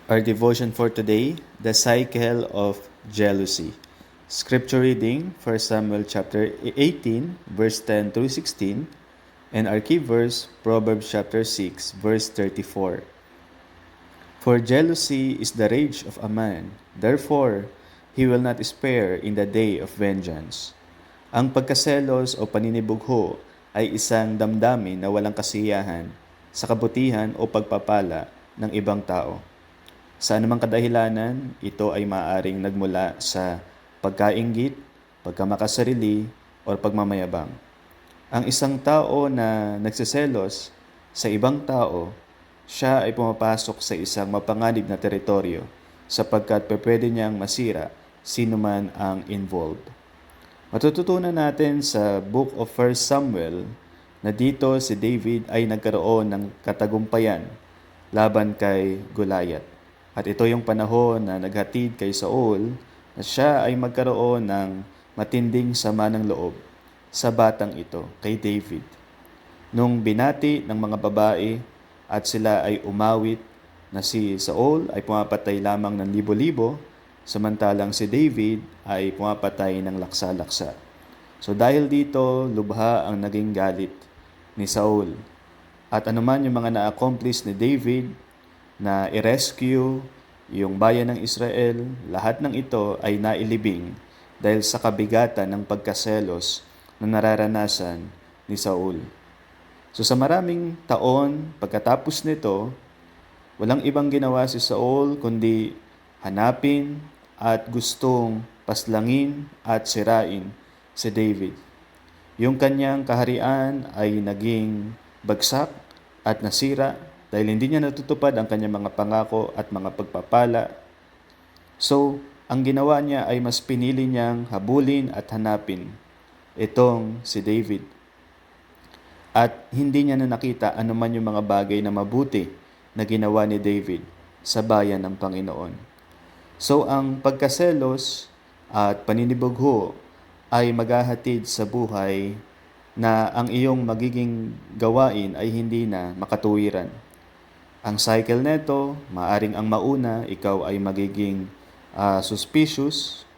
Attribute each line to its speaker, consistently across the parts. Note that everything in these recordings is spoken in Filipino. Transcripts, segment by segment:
Speaker 1: Our devotion for today, the cycle of jealousy. Scripture reading, 1 Samuel chapter 18, verse 10 through 16, and our key verse, Proverbs chapter 6, verse 34. For jealousy is the rage of a man, therefore he will not spare in the day of vengeance. Ang pagkaselos o paninibugho ay isang damdamin na walang kasiyahan sa kabutihan o pagpapala ng ibang tao. Sa anumang kadahilanan, ito ay maaaring nagmula sa pagkainggit, pagkamakasarili, o pagmamayabang. Ang isang tao na nagsiselos sa ibang tao, siya ay pumapasok sa isang mapanganib na teritoryo sapagkat pwede niyang masira sino man ang involved. Matututunan natin sa Book of 1 Samuel na dito si David ay nagkaroon ng katagumpayan laban kay Goliath. At ito yung panahon na naghatid kay Saul na siya ay magkaroon ng matinding sama ng loob sa batang ito, kay David. Nung binati ng mga babae at sila ay umawit na si Saul ay pumapatay lamang ng libo-libo, samantalang si David ay pumapatay ng laksa-laksa. So dahil dito, lubha ang naging galit ni Saul. At anuman yung mga na-accomplish ni David, na i-rescue yung bayan ng Israel, lahat ng ito ay nailibing dahil sa kabigatan ng pagkaselos na nararanasan ni Saul. So sa maraming taon pagkatapos nito, walang ibang ginawa si Saul kundi hanapin at gustong paslangin at sirain si David. Yung kanyang kaharian ay naging bagsak at nasira dahil hindi niya natutupad ang kanyang mga pangako at mga pagpapala. So, ang ginawa niya ay mas pinili niyang habulin at hanapin itong si David. At hindi niya na nakita anuman yung mga bagay na mabuti na ginawa ni David sa bayan ng Panginoon. So, ang pagkaselos at paninibugho ay maghahatid sa buhay na ang iyong magiging gawain ay hindi na makatuwiran. Ang cycle neto, maaring ang mauna, ikaw ay magiging suspicious,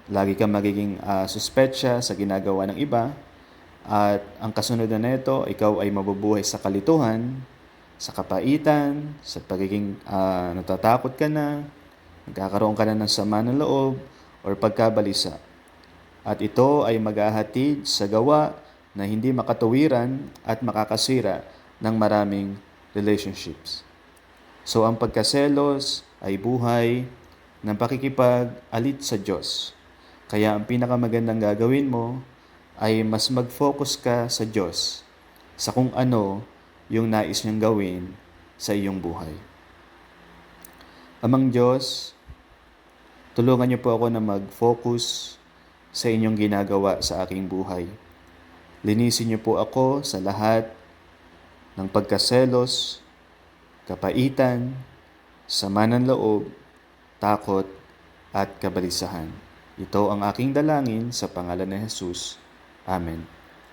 Speaker 1: lagi kang magiging suspetsya sa ginagawa ng iba, at ang kasunod na neto, ikaw ay mabubuhay sa kalituhan, sa kapaitan, sa pagiging natatakot ka na, nagkakaroon ka na ng sama ng loob, or pagkabalisa. At ito ay maghahatid sa gawa na hindi makatuwiran at makakasira ng maraming relationships. So ang pagkaselos ay buhay ng pakikipag-alit sa Diyos. Kaya ang pinakamagandang gagawin mo ay mas mag-focus ka sa Diyos, sa kung ano yung nais niyang gawin sa iyong buhay. Amang Diyos, tulungan niyo po ako na mag-focus sa inyong ginagawa sa aking buhay. Linisin niyo po ako sa lahat ng pagkaselos, kapaitan, sama ng loob, takot, at kabalisahan. Ito ang aking dalangin sa pangalan ni Jesus. Amen.